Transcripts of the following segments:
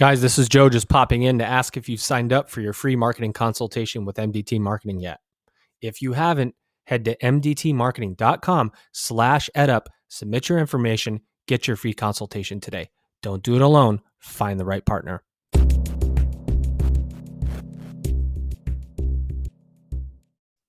Guys, this is Joe just popping in to ask if you've signed up for your free marketing consultation with MDT Marketing yet. If you haven't, head to mdtmarketing.com/edup, submit your information, get your free consultation today. Don't do it alone. Find the right partner.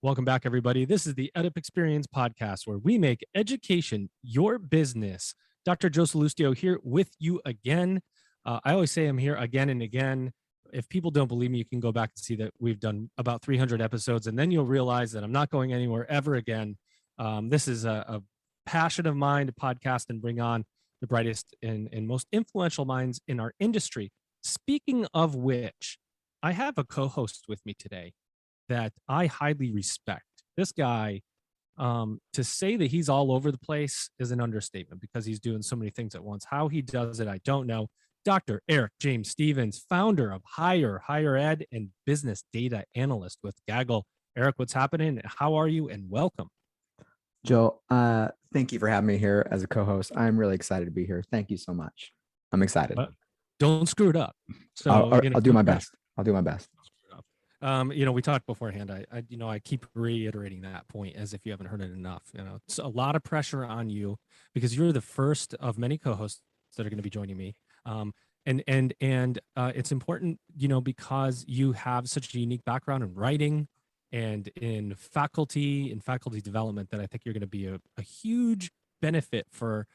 Welcome back, everybody. This is the EdUp Experience podcast, where we make education your business. Dr. Joe Salustio here with you again. I always say I'm here again and again. If people don't believe me, you can go back and see that we've done about 300 episodes, and then you'll realize that I'm not going anywhere ever again. This is a passion of mine to podcast and bring on the brightest and most influential minds in our industry. Speaking of which, I have a co-host with me today that I highly respect. This guy, to say that he's all over the place is an understatement, because he's doing so many things at once. How he does it, I don't know. Dr. Eric James Stevens, founder of Higher Ed and business data analyst with Gaggle. Eric, what's happening? How are you? And welcome. Joe, thank you for having me here as a co-host. I'm really excited to be here. Thank you so much. I'm excited. Don't screw it up. So I'll do my best. I'll do my best. We talked beforehand. I keep reiterating that point as if you haven't heard it enough. It's a lot of pressure on you because you're the first of many co-hosts that are going to be joining me. It's important, because you have such a unique background in writing and in faculty development, that I think you're going to be a huge benefit for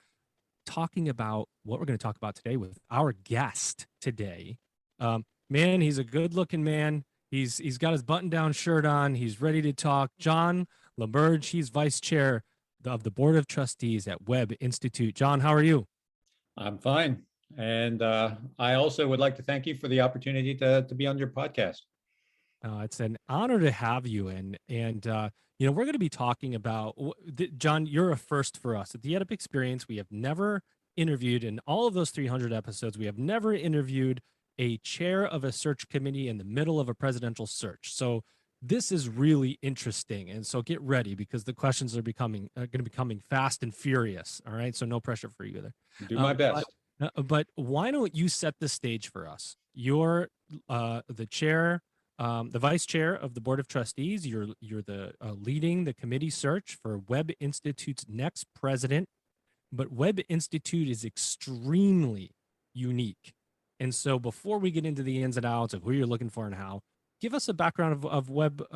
talking about what we're going to talk about today with our guest today. Man, he's a good looking man. He's got his button-down shirt on. He's ready to talk. John LaBerge, he's vice chair of the board of trustees at Webb Institute. John, how are you? I'm fine. And I also would like to thank you for the opportunity to be on your podcast. It's an honor to have you. And we're going to be talking about, John, you're a first for us. At the EdUp Experience, we have never interviewed, in all of those 300 episodes, we have never interviewed a chair of a search committee in the middle of a presidential search. So this is really interesting. And so get ready, because the questions are going to be coming fast and furious. All right. So no pressure for you there. Do my best. But why don't you set the stage for us? You're the chair, the vice chair of the board of trustees. You're the leading the committee search for Webb Institute's next president. But Webb Institute is extremely unique. And so before we get into the ins and outs of who you're looking for and how, give us a background of Webb.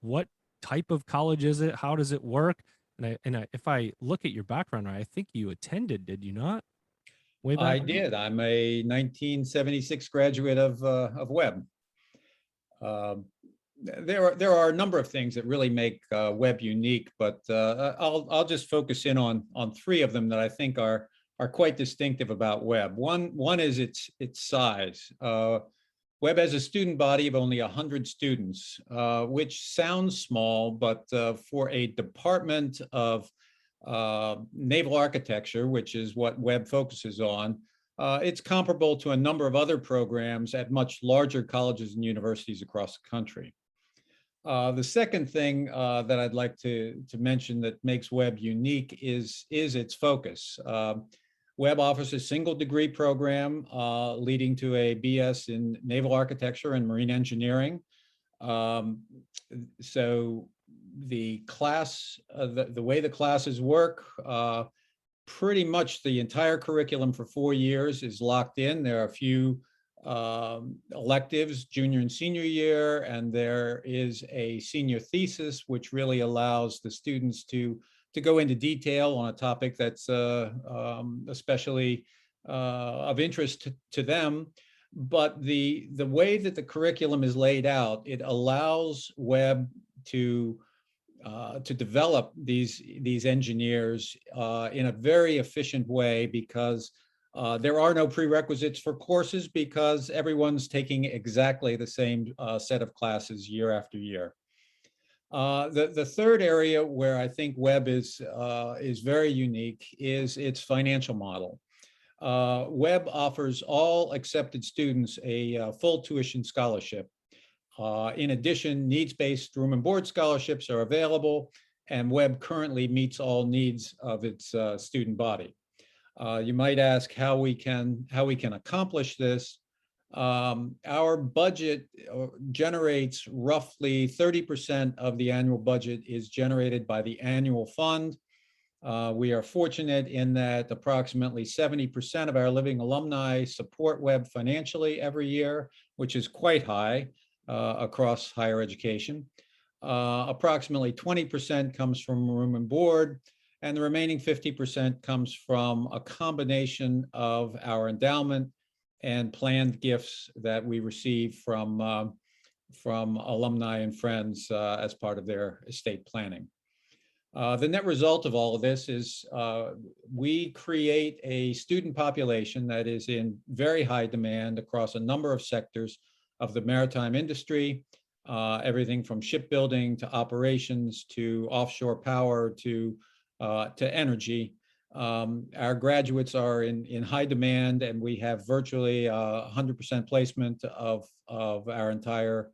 What type of college is it? How does it work? And if I look at your background, I think you attended, did you not? Way back? I did. I'm a 1976 graduate of Webb. There are a number of things that really make Webb unique, but I'll just focus in on three of them that I think are quite distinctive about Webb. One is its size. Webb has a student body of only 100 students, which sounds small, but for a department of naval architecture, which is what Webb focuses on, it's comparable to a number of other programs at much larger colleges and universities across the country. The second thing that I'd like to mention that makes Webb unique is its focus. Webb offers a single degree program leading to a BS in naval architecture and marine engineering. So the class, the way the classes work, pretty much the entire curriculum for 4 years is locked in. There are a few electives, junior and senior year, and there is a senior thesis, which really allows the students to go into detail on a topic that's especially of interest to them. But the way that the curriculum is laid out, it allows Webb to develop these engineers in a very efficient way, because there are no prerequisites for courses, because everyone's taking exactly the same set of classes year after year. The third area where I think Webb is very unique is its financial model. Webb offers all accepted students a full tuition scholarship. In addition, needs-based room and board scholarships are available, and Webb currently meets all needs of its student body. You might ask how we can accomplish this. Our budget generates roughly 30% of the annual budget is generated by the annual fund. We are fortunate in that approximately 70% of our living alumni support Webb financially every year, which is quite high across higher education. Approximately 20% comes from room and board, and the remaining 50% comes from a combination of our endowment and planned gifts that we receive from alumni and friends as part of their estate planning. The net result of all of this is we create a student population that is in very high demand across a number of sectors of the maritime industry, everything from shipbuilding to operations to offshore power to energy. Our graduates are in high demand, and we have virtually 100% placement of our entire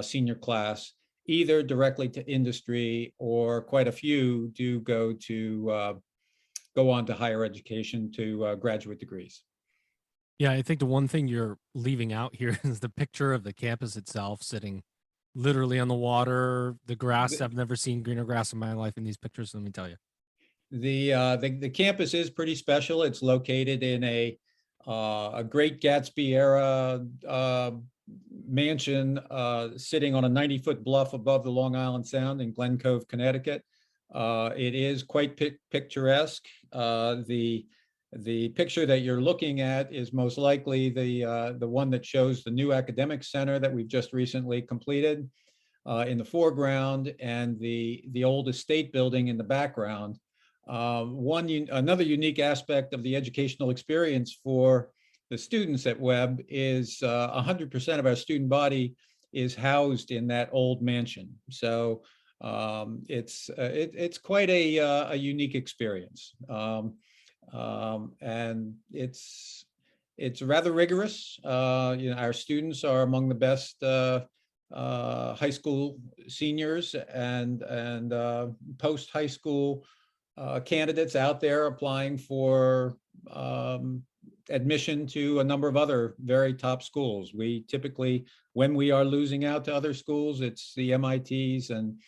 senior class, either directly to industry, or quite a few do go on to higher education to graduate degrees. Yeah, I think the one thing you're leaving out here is the picture of the campus itself sitting literally on the water, the grass. I've never seen greener grass in my life in these pictures, let me tell you. The campus is pretty special. It's located in a Great Gatsby era mansion sitting on a 90-foot bluff above the Long Island Sound in Glen Cove, Connecticut. It is quite picturesque. The picture that you're looking at is most likely the one that shows the new academic center that we've just recently completed in the foreground, and the old estate building in the background. Another unique aspect of the educational experience for the students at Webb is 100% of our student body is housed in that old mansion. So it's quite a unique experience, and it's rather rigorous. Our students are among the best high school seniors and post high school candidates out there applying for admission to a number of other very top schools. We typically, when we are losing out to other schools, it's the MITs and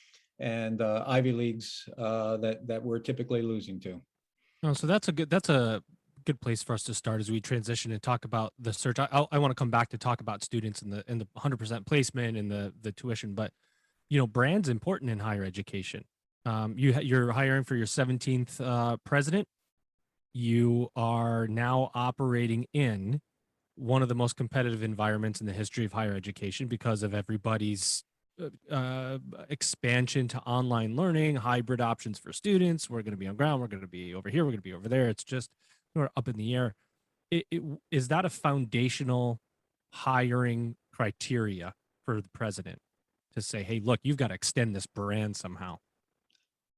Ivy Leagues that we're typically losing to. Oh, so that's a good place for us to start as we transition and talk about the search. I want to come back to talk about students and the 100% placement and the tuition, but brand's important in higher education. You're hiring for your 17th president. You are now operating in one of the most competitive environments in the history of higher education because of everybody's expansion to online learning, hybrid options for students. We're going to be on ground. We're going to be over here. We're going to be over there. It's just up in the air. Is that a foundational hiring criteria for the president to say, hey, look, you've got to extend this brand somehow?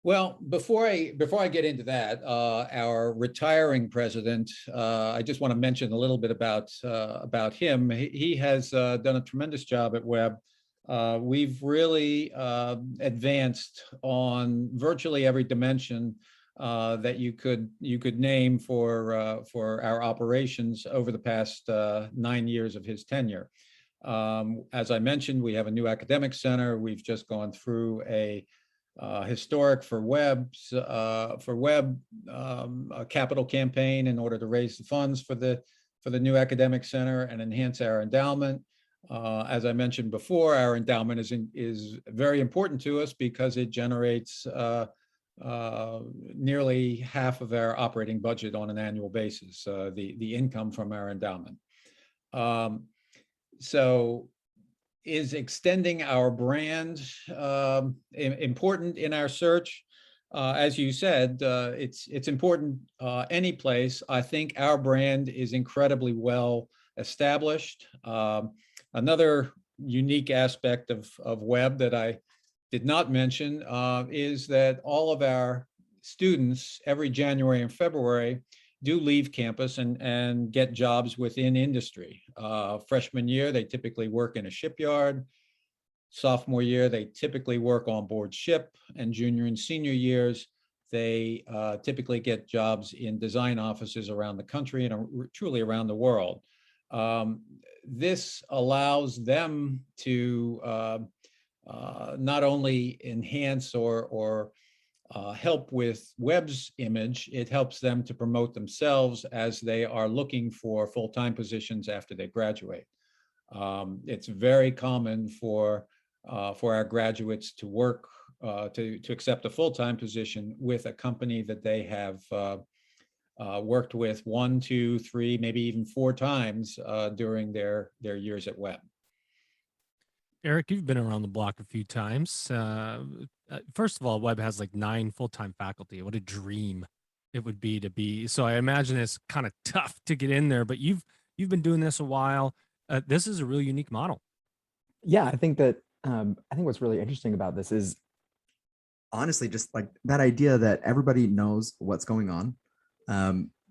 Well, before I get into that, our retiring president, I just want to mention a little bit about him. He has done a tremendous job at Webb. We've really advanced on virtually every dimension that you could name for our operations over the past 9 years of his tenure. As I mentioned, we have a new academic center. We've just gone through a historic for Webb a capital campaign in order to raise the funds for the new academic center and enhance our endowment. As I mentioned before, our endowment is very important to us because it generates nearly half of our operating budget on an annual basis, the income from our endowment. So is extending our brand important in our search? As you said, it's important any place. I think our brand is incredibly well established. Another unique aspect of Webb that I did not mention is that all of our students every January and February do leave campus and get jobs within industry. Freshman year, they typically work in a shipyard. Sophomore year, they typically work on board ship, and junior and senior years, they typically get jobs in design offices around the country and truly around the world. This allows them to not only enhance or help with Webb's image, it helps them to promote themselves as they are looking for full-time positions after they graduate. It's very common for our graduates to work to accept a full-time position with a company that they have worked with 1, 2, 3, maybe even 4 times during their years at Webb. Eric, you've been around the block a few times. First of all, Webb has like 9 full-time faculty. What a dream it would be to be. So I imagine it's kind of tough to get in there, but you've been doing this a while. This is a really unique model. Yeah, I think that I think what's really interesting about this is honestly just like that idea that everybody knows what's going on.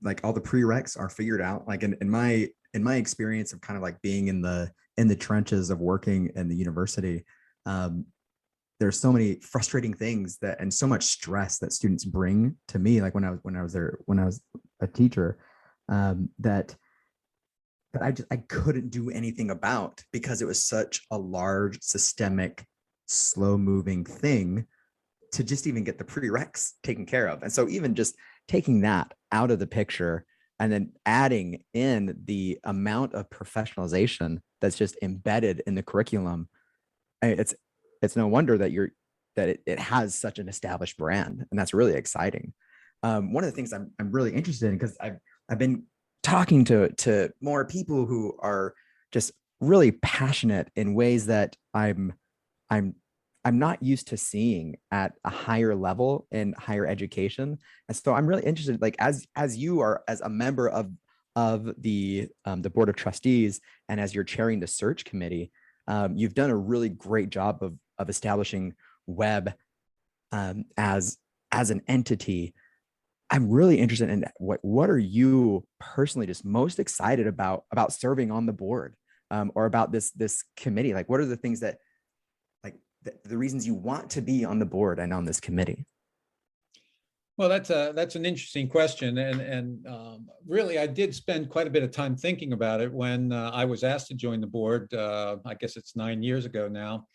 Like all the prereqs are figured out. Like in my experience of kind of like being in the trenches of working in the university, there's so many frustrating things and so much stress that students bring to me. Like when I was a teacher, that I couldn't do anything about because it was such a large, systemic, slow moving thing to just even get the prereqs taken care of. And so even just taking that out of the picture and then adding in the amount of professionalization that's just embedded in the curriculum, it's no wonder that it has such an established brand, and that's really exciting. One of the things I'm really interested in, because I've been talking to more people who are just really passionate in ways that I'm not used to seeing at a higher level in higher education. And so I'm really interested, like as you are, as a member of the Board of Trustees, and as you're chairing the search committee, you've done a really great job of establishing Webb as an entity. I'm really interested in what are you personally just most excited about serving on the board, or about this committee? Like, what are the things that, like, the reasons you want to be on the board and on this committee? Well, that's an interesting question, and really, I did spend quite a bit of time thinking about it when I was asked to join the board. I guess it's 9 years ago now,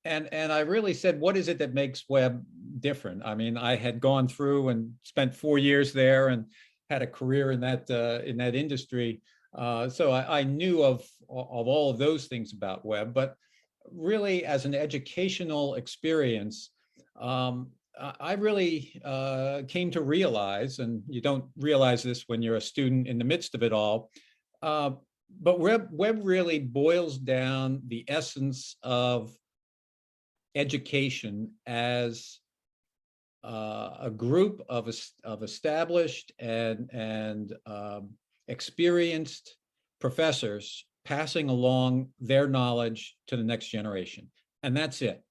and I really said, what is it that makes Webb different? I mean, I had gone through and spent 4 years there and had a career in that industry, so I knew of all of those things about Webb, but really, as an educational experience, I really came to realize, and you don't realize this when you're a student in the midst of it all, but Webb really boils down the essence of education as a group of established and experienced professors passing along their knowledge to the next generation. And that's it.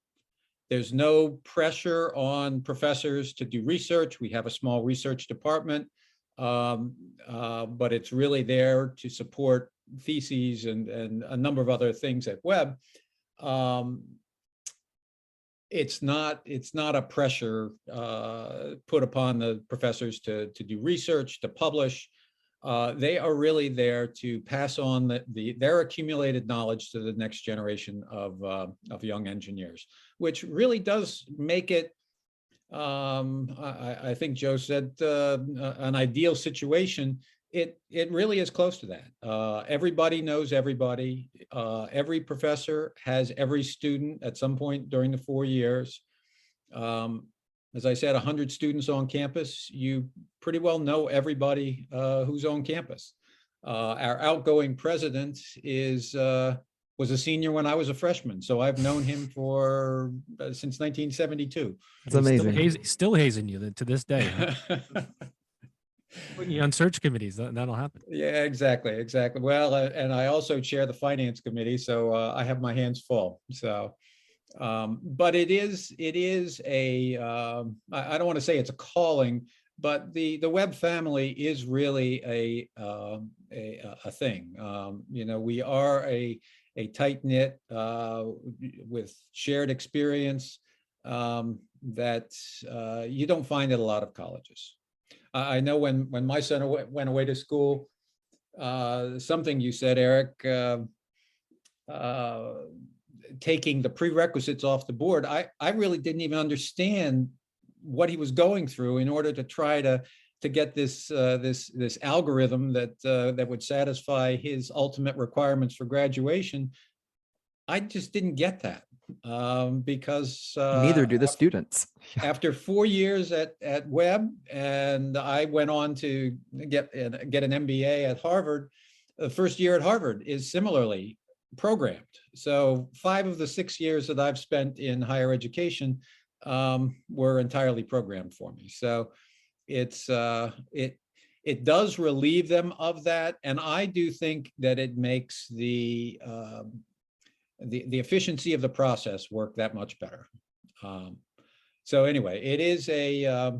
There's no pressure on professors to do research. We have a small research department, but it's really there to support theses and a number of other things at Webb. It's not a pressure put upon the professors to do research, to publish. They are really there to pass on their accumulated knowledge to the next generation of young engineers, which really does make it, I think Joe said, an ideal situation. It really is close to that. Everybody knows everybody. Every professor has every student at some point during the 4 years. As I said, 100 students on campus, you pretty well know everybody who's on campus. Our outgoing president was a senior when I was a freshman, so I've known him since 1972. It's amazing. Still hazing you to this day. Huh? Putting you on search committees, that'll happen. Yeah, exactly. Well, and I also chair the finance committee, so I have my hands full. So, but it is a, I don't want to say it's a calling, but the Webb family is really a thing. You know, we are a tight knit with shared experience. that you don't find at a lot of colleges. I know when my son went away to school, something you said, Eric, taking the prerequisites off the board, I really didn't even understand what he was going through in order to try to get this this algorithm that would satisfy his ultimate requirements for graduation. I just didn't get that because Neither do the students. after 4 years at Webb, and I went on to get an MBA at Harvard. The first year at Harvard is similarly programmed. So 5 of the 6 years that I've spent in higher education were entirely programmed for me. So it's it does relieve them of that, and I do think that it makes the efficiency of the process work that much better. So anyway, it is a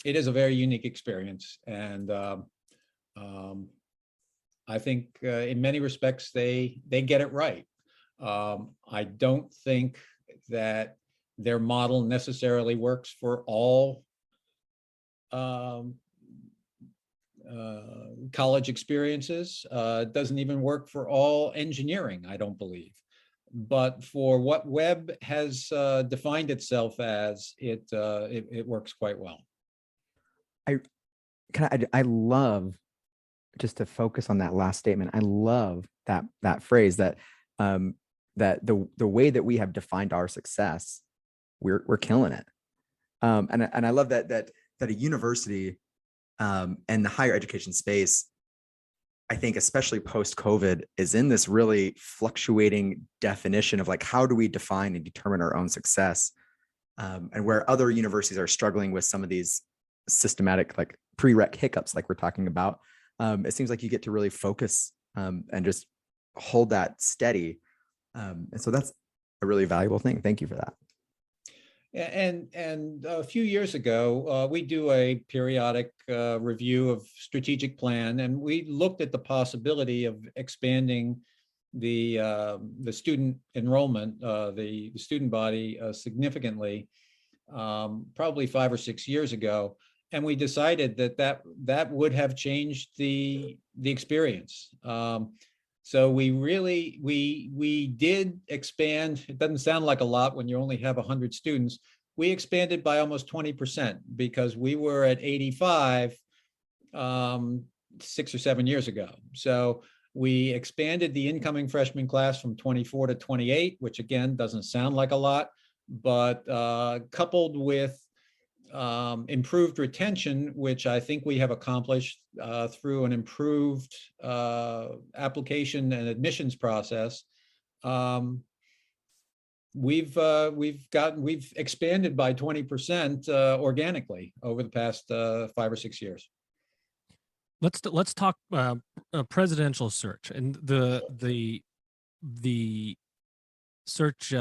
very unique experience, and I think in many respects they get it right. I don't think that their model necessarily works for all college experiences. It doesn't even work for all engineering, I don't believe. But for what Webb has defined itself as, it works quite well. I love, just to focus on that last statement, I love that phrase that that the way that we have defined our success, we're killing it. And I love that a university and the higher education space, I think especially post-COVID, is in this really fluctuating definition of like, how do we define and determine our own success? And where other universities are struggling with some of these systematic like prereq hiccups like we're talking about, it seems like you get to really focus and just hold that steady. And so that's a really valuable thing. Thank you for that. And a few years ago, we do a periodic review of strategic plan, and we looked at the possibility of expanding the student enrollment, the student body significantly, probably 5 or 6 years ago, and we decided that would have changed the experience. So we really, we did expand. It doesn't sound like a lot when you only have 100 students. We expanded by almost 20% because we were at 85 6 or 7 years ago. So we expanded the incoming freshman class from 24 to 28, which again, doesn't sound like a lot, but coupled with improved retention, which I think we have accomplished through an improved application and admissions process. We've expanded by 20% organically over the past 5 or 6 years. Let's talk presidential search and the search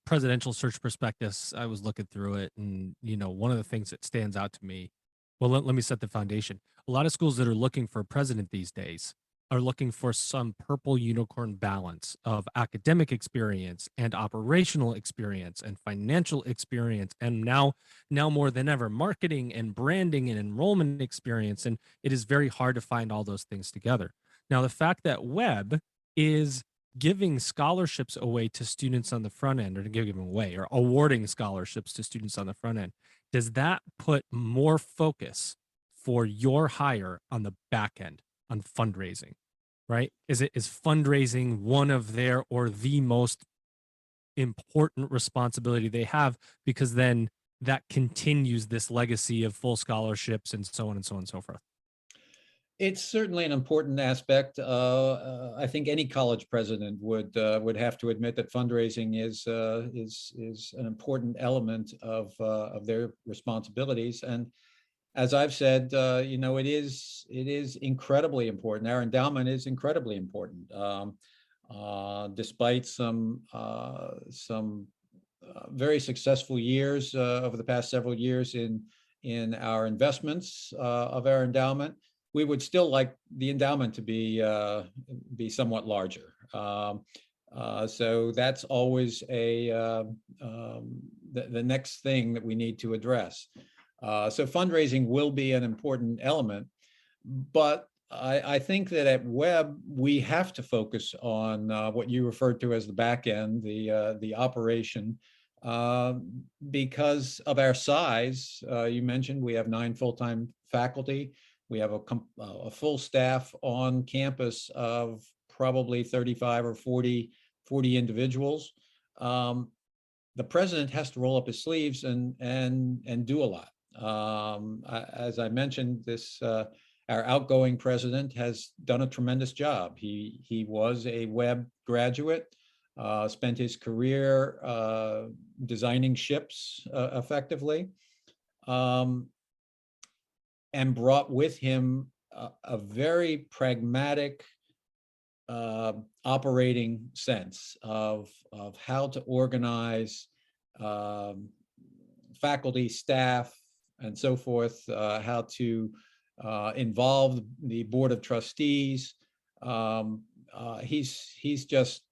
presidential search prospectus. I was looking through it, and one of the things that stands out to me, well, let me set the foundation. A lot of schools that are looking for a president these days are looking for some purple unicorn balance of academic experience and operational experience and financial experience, and now more than ever, marketing and branding and enrollment experience. And it is very hard to find all those things together. Now, the fact that Webb is giving scholarships away to students on the front end, or giving away or awarding scholarships to students on the front end, does that put more focus for your hire on the back end, on fundraising, right? Is fundraising one of their, or the most important responsibility they have, because then that continues this legacy of full scholarships and so on and so on and so forth? It's certainly an important aspect. I think any college president would have to admit that fundraising is an important element of their responsibilities. And as I've said, it is incredibly important. Our endowment is incredibly important, despite some very successful years over the past several years in our investments of our endowment. We would still like the endowment to be somewhat larger. So that's always a the next thing that we need to address. So fundraising will be an important element, but I think that at Webb, we have to focus on what you referred to as the back end, the operation, because of our size. You mentioned we have 9 full-time faculty. We have a full staff on campus of probably 35 or 40 individuals. The president has to roll up his sleeves and do a lot. As I mentioned, our outgoing president has done a tremendous job. He was a Webb graduate, spent his career designing ships effectively, and brought with him a very pragmatic operating sense of how to organize faculty, staff, and so forth, how to involve the board of trustees. He's just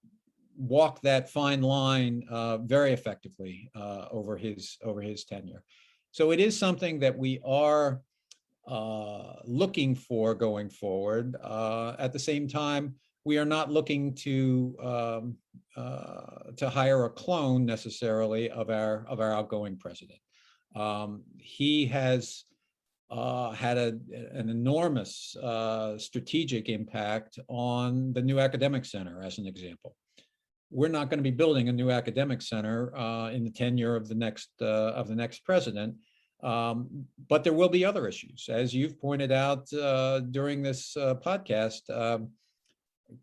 walked that fine line very effectively over his tenure. So it is something that we are looking for going forward. At the same time, we are not looking to hire a clone necessarily of our outgoing president. He has had an enormous strategic impact on the new academic center, as an example. We're not going to be building a new academic center in the tenure of the next president, but there will be other issues, as you've pointed out during this podcast.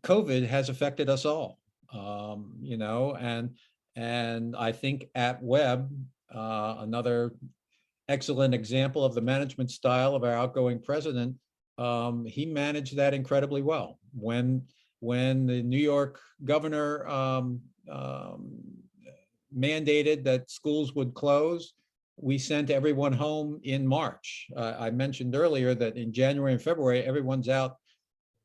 COVID has affected us all, and I think at Webb, another excellent example of the management style of our outgoing president, he managed that incredibly well. When the New York governor mandated that schools would close, we sent everyone home in March. I mentioned earlier that in January and February, everyone's out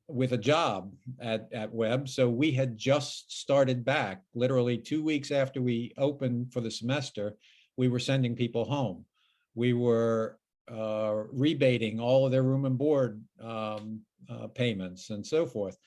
with a job at Webb. So we had just started back. Literally 2 weeks after we opened for the semester, we were sending people home. We were rebating all of their room and board payments and so forth.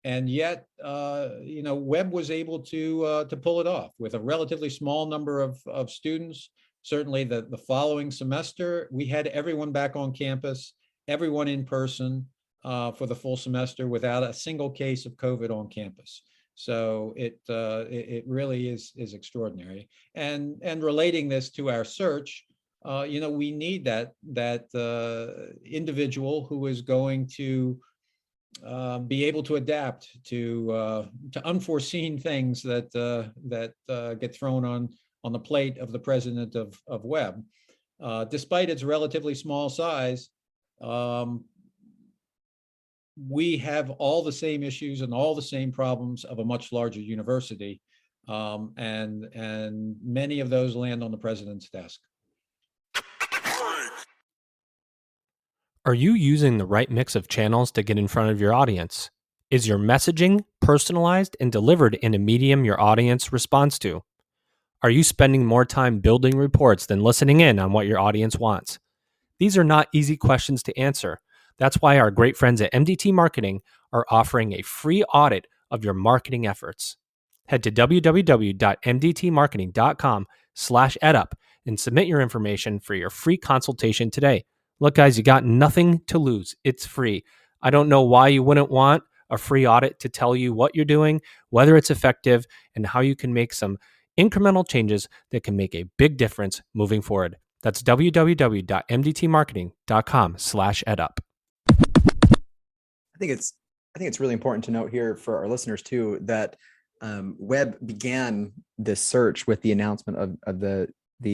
And yet, Webb was able to pull it off with a relatively small number of students. Certainly the following semester, we had everyone back on campus, everyone in person for the full semester without a single case of COVID on campus. So it really is extraordinary. And relating this to our search, we need that individual who is going to be able to adapt to unforeseen things that get thrown on the plate of the president of Webb. Despite its relatively small size, we have all the same issues and all the same problems of a much larger university, and many of those land on the president's desk. Are you using the right mix of channels to get in front of your audience? Is your messaging personalized and delivered in a medium your audience responds to? Are you spending more time building reports than listening in on what your audience wants? These are not easy questions to answer. That's why our great friends at MDT Marketing are offering a free audit of your marketing efforts. Head to www.mdtmarketing.com/edup and submit your information for your free consultation today. Look, guys, you got nothing to lose. It's free. I don't know why you wouldn't want a free audit to tell you what you're doing, whether it's effective, and how you can make some incremental changes that can make a big difference moving forward. That's www.mdtmarketing.com/edup. I think it's really important to note here for our listeners too that Webb began this search with the announcement of the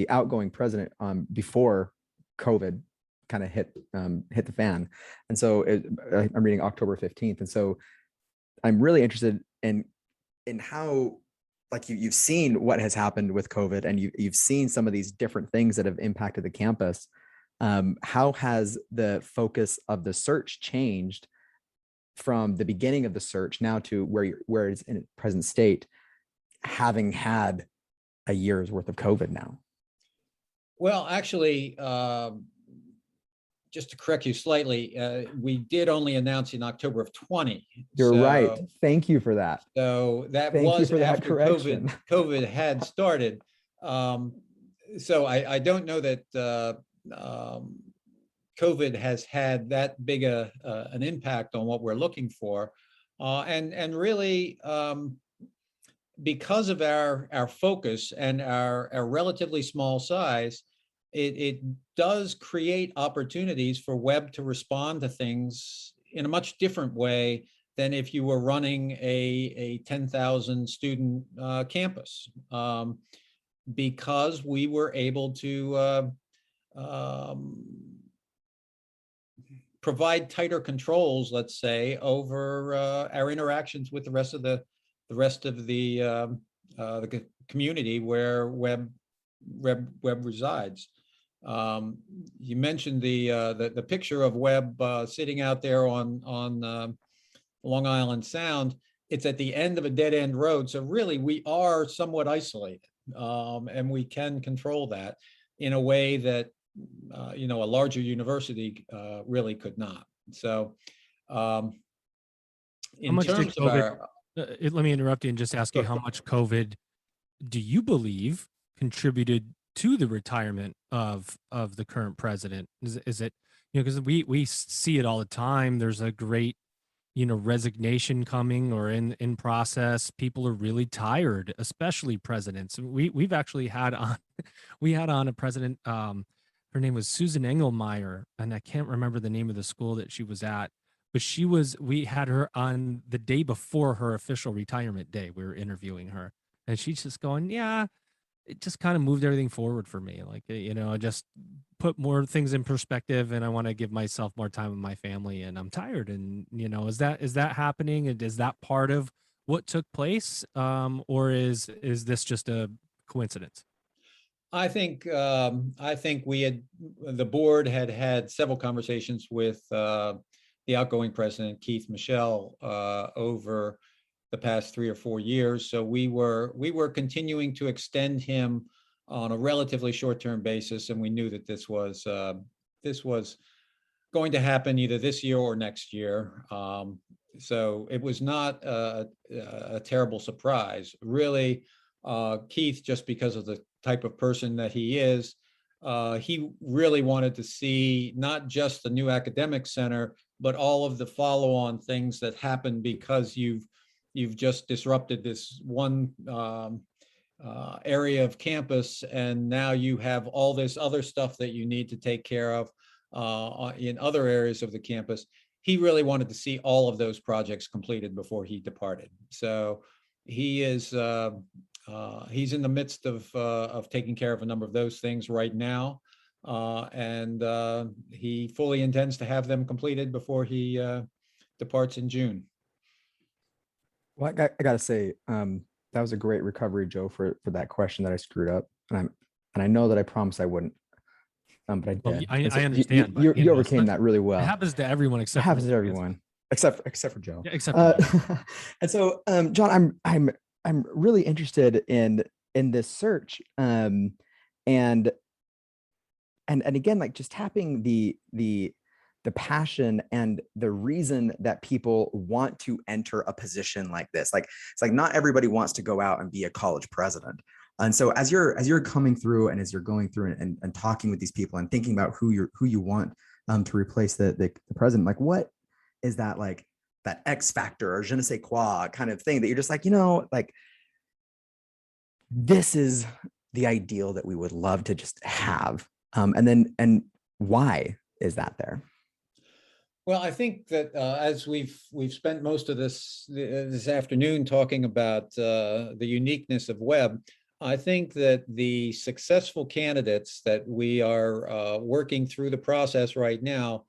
outgoing president before COVID kind of hit the fan, and so I'm reading October 15th, and so I'm really interested in how, like, you've seen what has happened with COVID, and you've seen some of these different things that have impacted the campus. How has the focus of the search changed from the beginning of the search now to where it's in its present state, having had a year's worth of COVID now. Well, actually, just to correct you slightly, we did only announce in October of 20. You're right. Thank you for that. So that Thank you was for that after correction. COVID had started. So I don't know that COVID has had that big an impact on what we're looking for. And really, because of our focus and our relatively small size, it does create opportunities for Webb to respond to things in a much different way than if you were running a 10,000 student campus, because we were able to provide tighter controls, let's say, over our interactions with the rest of the community where Webb resides. You mentioned the picture of Webb sitting out there on Long Island Sound. It's at the end of a dead end road, so really we are somewhat isolated, and we can control that in a way that a larger university really could not. So, in terms of our, let me interrupt you and just ask you, how much COVID do you believe contributed to the retirement of the current president? Is it, because we see it all the time. There's a great, resignation coming or in process. People are really tired, especially presidents. We've actually had on, we had on a president, her name was Susan Engelmeyer, and I can't remember the name of the school that she was at, but we had her on the day before her official retirement day. We were interviewing her, and she's just going, yeah, it just kind of moved everything forward for me. Like, I just put more things in perspective, and I want to give myself more time with my family, and I'm tired. And, is that happening? And is that part of what took place? Or is this just a coincidence? I think the board had several conversations with the outgoing president, Keith Michel, over the past 3 or 4 years. So we were continuing to extend him on a relatively short-term basis, and we knew that this was going to happen either this year or next year. So it was not a terrible surprise, really. Keith, just because of the type of person that he is, he really wanted to see not just the new academic center, but all of the follow-on things that happen because you've just disrupted this one area of campus, and now you have all this other stuff that you need to take care of in other areas of the campus. He really wanted to see all of those projects completed before he departed. So he is he's in the midst of taking care of a number of those things right now, and he fully intends to have them completed before he departs in June. Well, I gotta say, that was a great recovery, Joe, for that question that I screwed up, and I know that I promised I wouldn't, but I did. Well, I So understand. You overcame that really well. It happens to everyone except it happens to everyone except for Joe. Yeah, except for and so, John, I'm really interested in this search, and again, like just tapping the passion and the reason that people want to enter a position like this. Like, it's like not everybody wants to go out and be a college president. And so as you're coming through and as you're going through and talking with these people and thinking about who you want to replace the president, like what is that, like that X factor or je ne sais quoi kind of thing that you're just like, like this is the ideal that we would love to just have. And why is that there? Well, I think that as we've spent most of this afternoon talking about the uniqueness of Webb, I think that the successful candidates that we are working through the process right now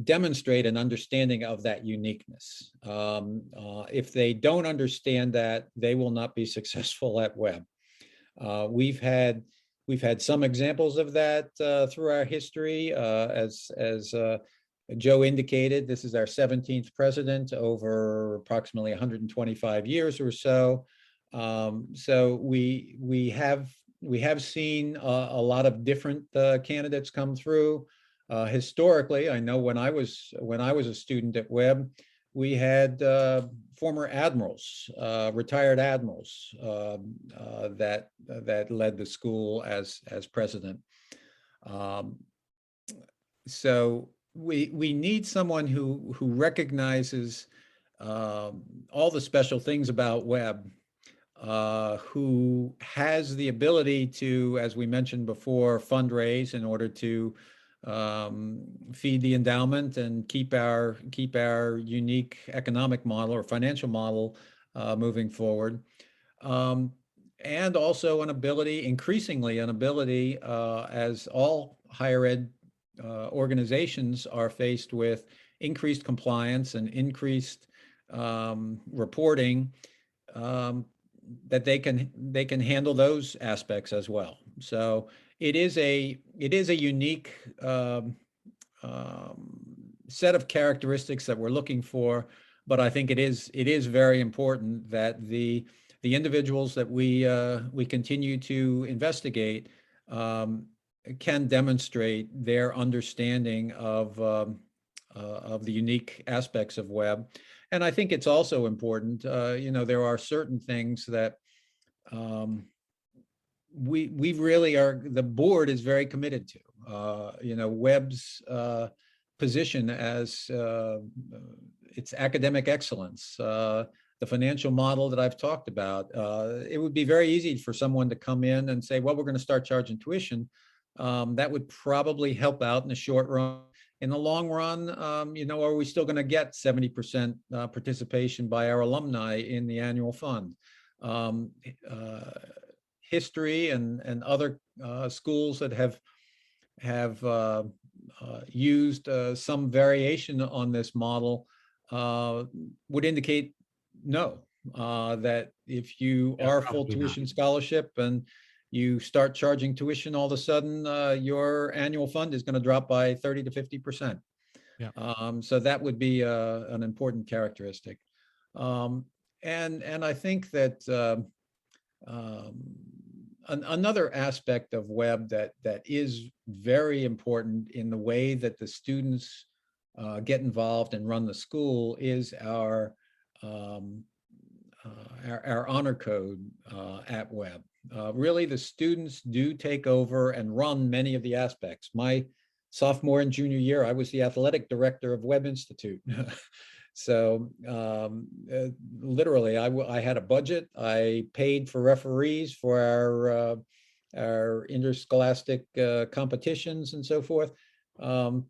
demonstrate an understanding of that uniqueness. If they don't understand that, they will not be successful at Webb. We've had some examples of that through our history, as Joe indicated. This is our 17th president over approximately 125 years or so. So we have seen a lot of different candidates come through. Historically, I know when I was a student at Webb, we had former admirals, retired admirals that led the school as president. So we need someone who recognizes all the special things about Webb, who has the ability to, as we mentioned before, fundraise in order to feed the endowment and keep our unique economic model or financial model moving forward. And also an ability, increasingly an ability, as all higher ed organizations are faced with increased compliance and increased reporting, that they can handle those aspects as well. So it is a unique set of characteristics that we're looking for, but I think it is very important that the individuals that we continue to investigate can demonstrate their understanding of the unique aspects of Webb. And I think it's also important, there are certain things that we really are, the board is very committed to. Webb's position as its academic excellence, the financial model that I've talked about. It would be very easy for someone to come in and say, well, we're going to start charging tuition. That would probably help out in the short run. In the long run, are we still going to get 70% participation by our alumni in the annual fund? History and other schools that have used some variation on this model would indicate no, that if you are full tuition scholarship and you start charging tuition, all of a sudden your annual fund is going to drop by 30 to 50%. Yeah. So that would be an important characteristic. And I think that another aspect of Webb that is very important in the way that the students get involved and run the school is our honor code at Webb. Really, the students do take over and run many of the aspects. My sophomore and junior year, I was the athletic director of Webb Institute. So literally, I had a budget. I paid for referees for our interscholastic competitions and so forth. That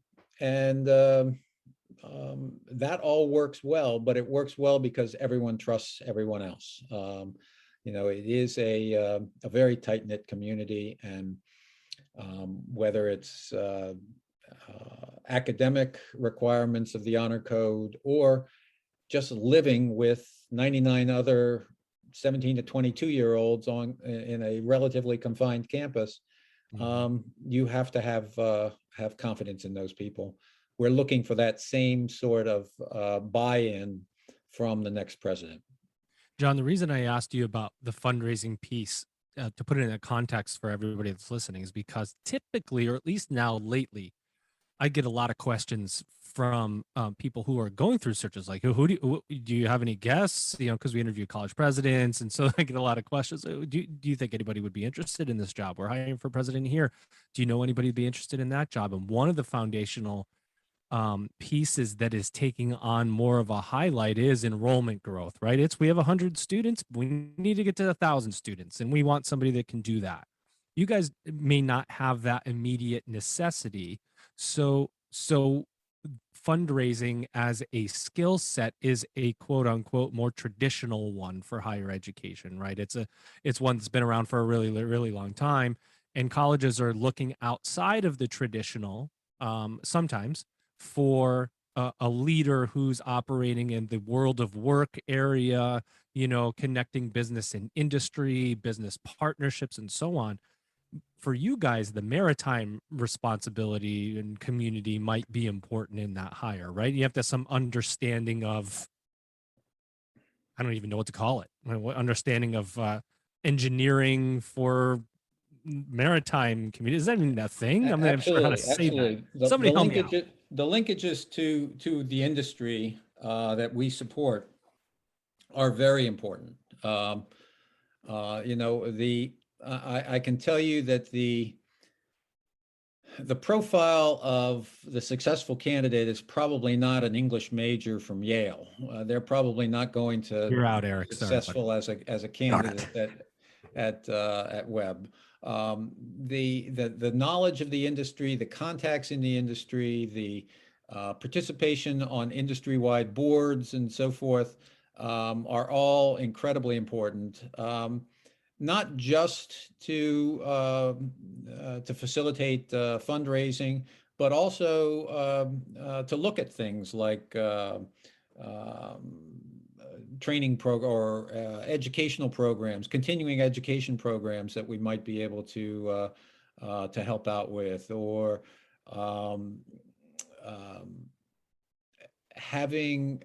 all works well, but it works well because everyone trusts everyone else. It is a very tight-knit community, and whether it's academic requirements of the honor code or just living with 99 other 17 to 22-year-olds in a relatively confined campus, you have to have confidence in those people. We're looking for that same sort of buy-in from the next president. John, the reason I asked you about the fundraising piece, to put it in a context for everybody that's listening, is because typically, or at least now lately, I get a lot of questions from people who are going through searches, like, who do you have any guests? Because we interview college presidents, and so I get a lot of questions. Do you think anybody would be interested in this job? We're hiring for president here. Do you know anybody would be interested in that job? And one of the foundational pieces that is taking on more of a highlight is enrollment growth, right? We have 100 students, we need to get to 1,000 students, and we want somebody that can do that. You guys may not have that immediate necessity. So fundraising as a skill set is a quote unquote more traditional one for higher education, right? It's one that's been around for a really, really long time. And colleges are looking outside of the traditional, sometimes, for a leader who's operating in the world of work area, connecting business and industry, business partnerships, and so on. For you guys, the maritime responsibility and community might be important in that hire, right? You have to have some understanding of I don't even know what to call it. What understanding of engineering for maritime community, is that even a thing? I'm not even sure how to Absolutely, say that. absolutely. Somebody help me out. The linkages to the industry that we support are very important. You know, I can tell you that the profile of the successful candidate is probably not an English major from Yale. They're probably not going to You're out, be Eric. Sorry, buddy. successful as a candidate at Webb. The knowledge of the industry, the contacts in the industry, the participation on industry-wide boards and so forth are all incredibly important. Not just to facilitate fundraising, but also to look at things like training program or educational programs, continuing education programs that we might be able to help out with, or um, um, having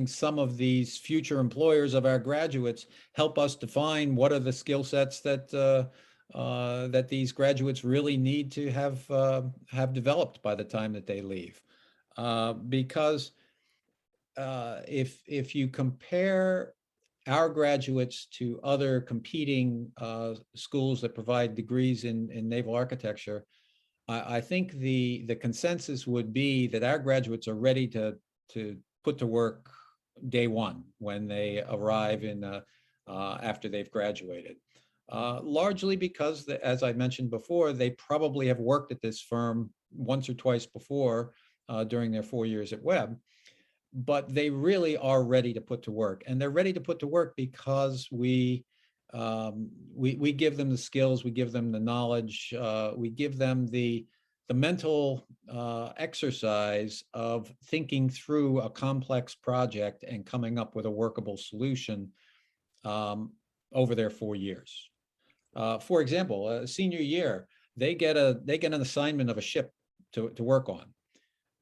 some of these future employers of our graduates help us define what are the skill sets that that these graduates really need to have developed by the time that they leave. Because if you compare our graduates to other competing schools that provide degrees in naval architecture, I think the consensus would be that our graduates are ready to put to work day one when they arrive in after they've graduated. Largely because, as I mentioned before, they probably have worked at this firm once or twice before during their 4 years at Webb, but they really are ready to put to work, and they're ready to put to work because we give them the skills, we give them the knowledge, we give them the mental exercise of thinking through a complex project and coming up with a workable solution over their 4 years. For example, senior year, they get an assignment of a ship to work on.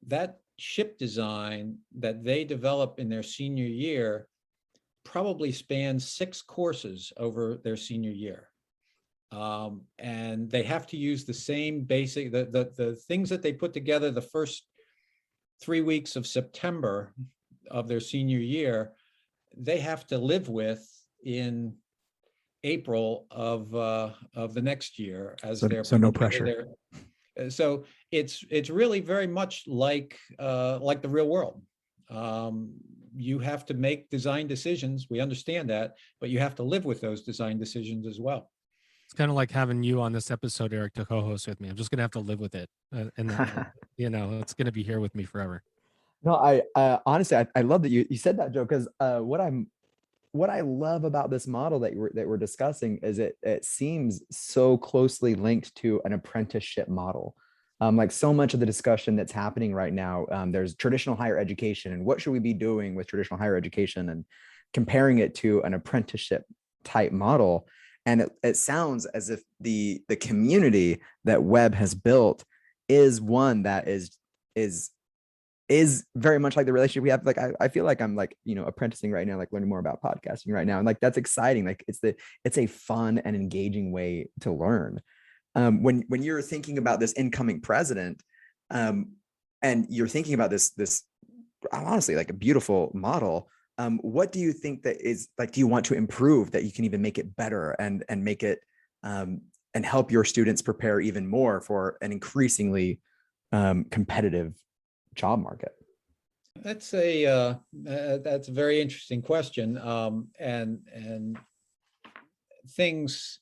That ship design that they develop in their senior year probably spans 6 courses over their senior year. And they have to use the same basic, the things that they put together the first 3 weeks of September of their senior year, they have to live with in April of the next year as so no pressure. So it's really very much like the real world. You have to make design decisions. We understand that, but you have to live with those design decisions as well. It's kind of like having you on this episode, Eric, to co-host with me. I'm just going to have to live with it. And you know, it's going to be here with me forever. No, I honestly, I love that you said that, Joe, because what I love about this model that we're discussing is it seems so closely linked to an apprenticeship model. Like so much of the discussion that's happening right now, there's traditional higher education and what should we be doing with traditional higher education, and comparing it to an apprenticeship type model. And it sounds as if the community that Webb has built is one that is very much like the relationship we have. Like I feel like I'm like, you know, apprenticing right now, like learning more about podcasting right now, and like that's exciting. Like it's a fun and engaging way to learn. When you're thinking about this incoming president, and you're thinking about this honestly like a beautiful model, what do you think that is like, do you want to improve that you can even make it better and make it and help your students prepare even more for an increasingly competitive job market? That's a very interesting question. And things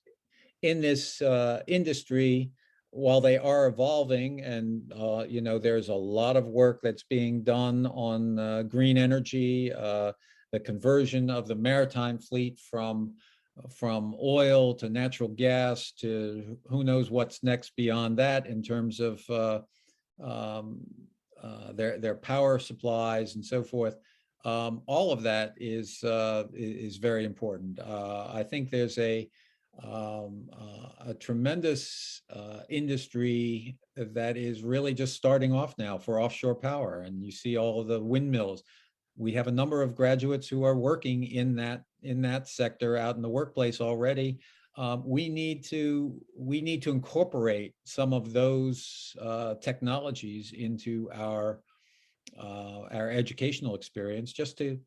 in this industry, while they are evolving, and you know, there's a lot of work that's being done on green energy, the conversion of the maritime fleet from oil to natural gas to who knows what's next beyond that in terms of their power supplies and so forth. All of that is very important. I think there's a tremendous industry that is really just starting off now for offshore power, and you see all of the windmills. we have a number of graduates who are working in that sector out in the workplace already. We need to incorporate some of those technologies into our educational experience, just to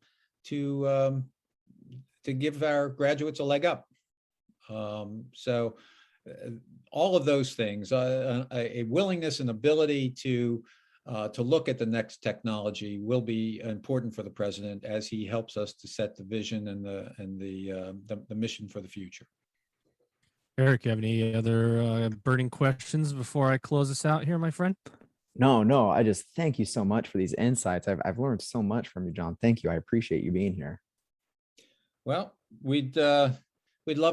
give our graduates a leg up. So all of those things, a willingness and ability to look at the next technology will be important for the president as he helps us to set the vision and the mission for the future. Eric, you have any other burning questions before I close this out here, my friend? No, I just thank you so much for these insights. I've learned so much from you, John. Thank you. I appreciate you being here. Well, we'd love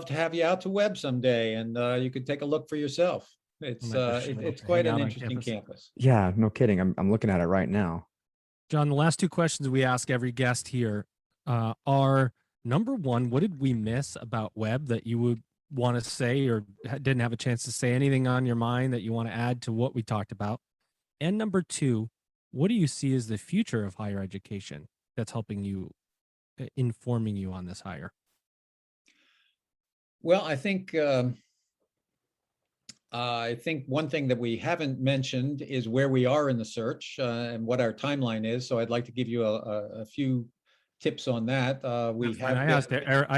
to have you out to Webb someday, and you could take a look for yourself. It's quite an interesting campus. Yeah, no kidding. I'm looking at it right now. John, the last two questions we ask every guest here are, number one, what did we miss about Webb that you would want to say or didn't have a chance to say? Anything on your mind that you want to add to what we talked about? And number two, what do you see as the future of higher education that's helping you, informing you on this hire? Well, I think one thing that we haven't mentioned is where we are in the search and what our timeline is. So I'd like to give you a few tips on that. I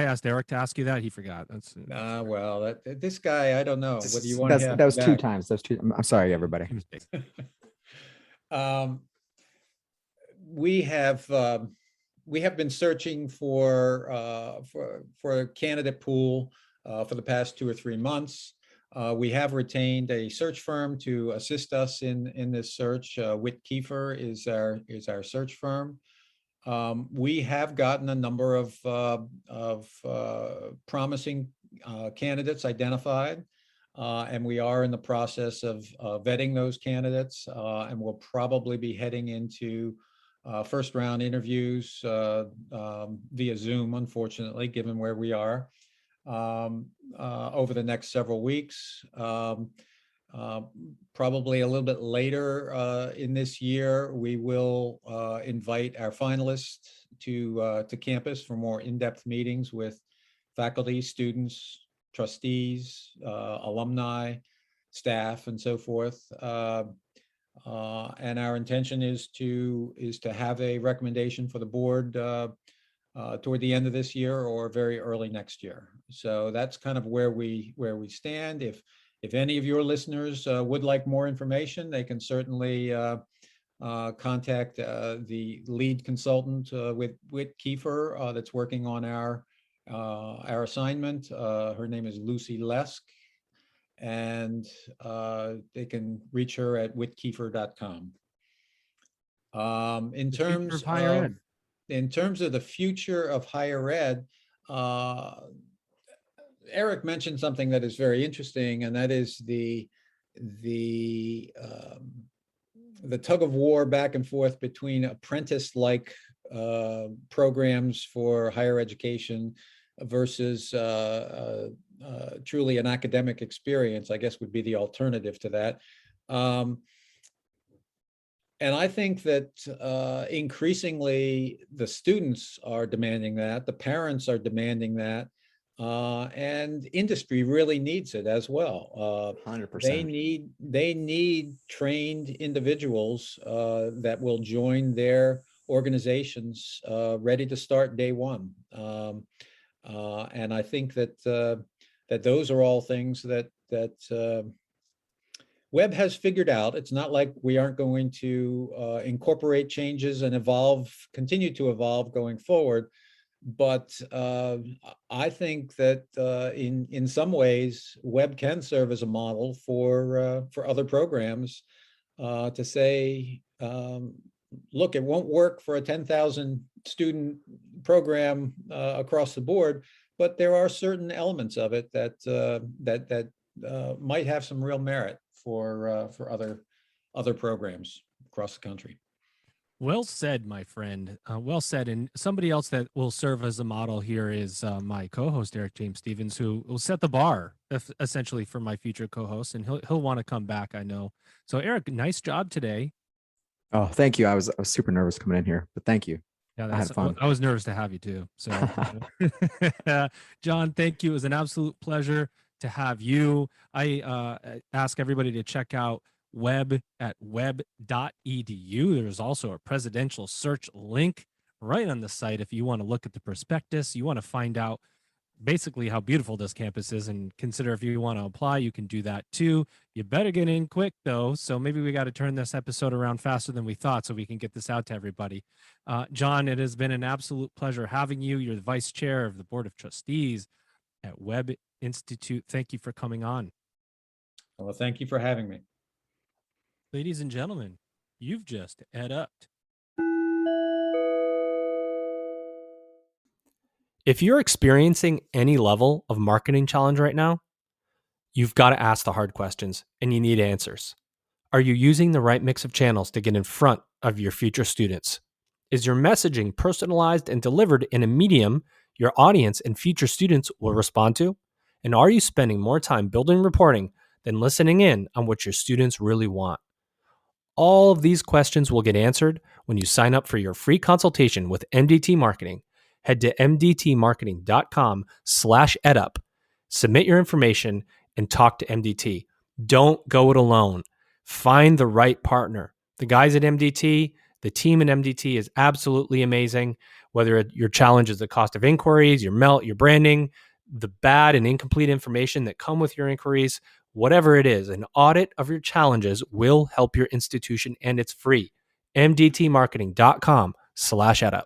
asked Eric to ask you that. He forgot. That's well, this guy, I don't know whether you want to. That was two times. I'm sorry, everybody. We have been searching for a candidate pool for the past 2 or 3 months. We have retained a search firm to assist us in this search. Witt Kiefer is our search firm. We have gotten a number of promising candidates identified, and we are in the process of vetting those candidates, and we'll probably be heading into first round interviews via Zoom, unfortunately, given where we are, over the next several weeks. Probably a little bit later in this year, we will invite our finalists to campus for more in-depth meetings with faculty, students, trustees, alumni, staff, and so forth. And our intention is to have a recommendation for the board toward the end of this year or very early next year. So that's kind of where we stand. If any of your listeners would like more information, they can certainly contact the lead consultant with Witt Kiefer that's working on our assignment. Her name is Lucy Lesk, and they can reach her at wittkiefer.com. In terms of the future of higher ed, Eric mentioned something that is very interesting, and that is the tug of war back and forth between apprentice-like programs for higher education versus truly an academic experience, I guess would be the alternative to that. And I think that increasingly the students are demanding that, the parents are demanding that, and industry really needs it as well. 100%. They need trained individuals that will join their organizations ready to start day one. And I think that those are all things that Webb has figured out. It's not like we aren't going to incorporate changes and continue to evolve going forward. But I think that in some ways, Webb can serve as a model for other programs to say, look, it won't work for a 10,000 student program across the board, but there are certain elements of it that might have some real merit for other programs across the country. Well said, my friend. Well said. And somebody else that will serve as a model here is my co-host, Eric James Stevens, who will set the bar essentially for my future co-host, and he'll want to come back, I know. So, Eric, nice job today. Oh, thank you. I was super nervous coming in here, but thank you. Yeah, I had fun. I was nervous to have you too. So, John, thank you. It was an absolute pleasure to have you. I ask everybody to check out Webb at webb.edu. There's also a presidential search link right on the site if you want to look at the prospectus. You want to find out basically how beautiful this campus is and consider if you want to apply, you can do that too. You better get in quick though. So maybe we got to turn this episode around faster than we thought so we can get this out to everybody. John, it has been an absolute pleasure having you. You're the vice chair of the board of trustees at Webb Institute. Thank you for coming on. Well, thank you for having me. Ladies and gentlemen, you've just EdUp'd. If you're experiencing any level of marketing challenge right now, you've got to ask the hard questions and you need answers. Are you using the right mix of channels to get in front of your future students? Is your messaging personalized and delivered in a medium your audience and future students will respond to? And are you spending more time building reporting than listening in on what your students really want? All of these questions will get answered when you sign up for your free consultation with MDT Marketing. Head to mdtmarketing.com/edup. Submit your information and talk to MDT. Don't go it alone. Find the right partner. The guys at MDT, the team at MDT is absolutely amazing. Whether your challenge is the cost of inquiries, your branding, the bad and incomplete information that come with your inquiries, whatever it is, an audit of your challenges will help your institution and it's free. mdtmarketing.com/edup.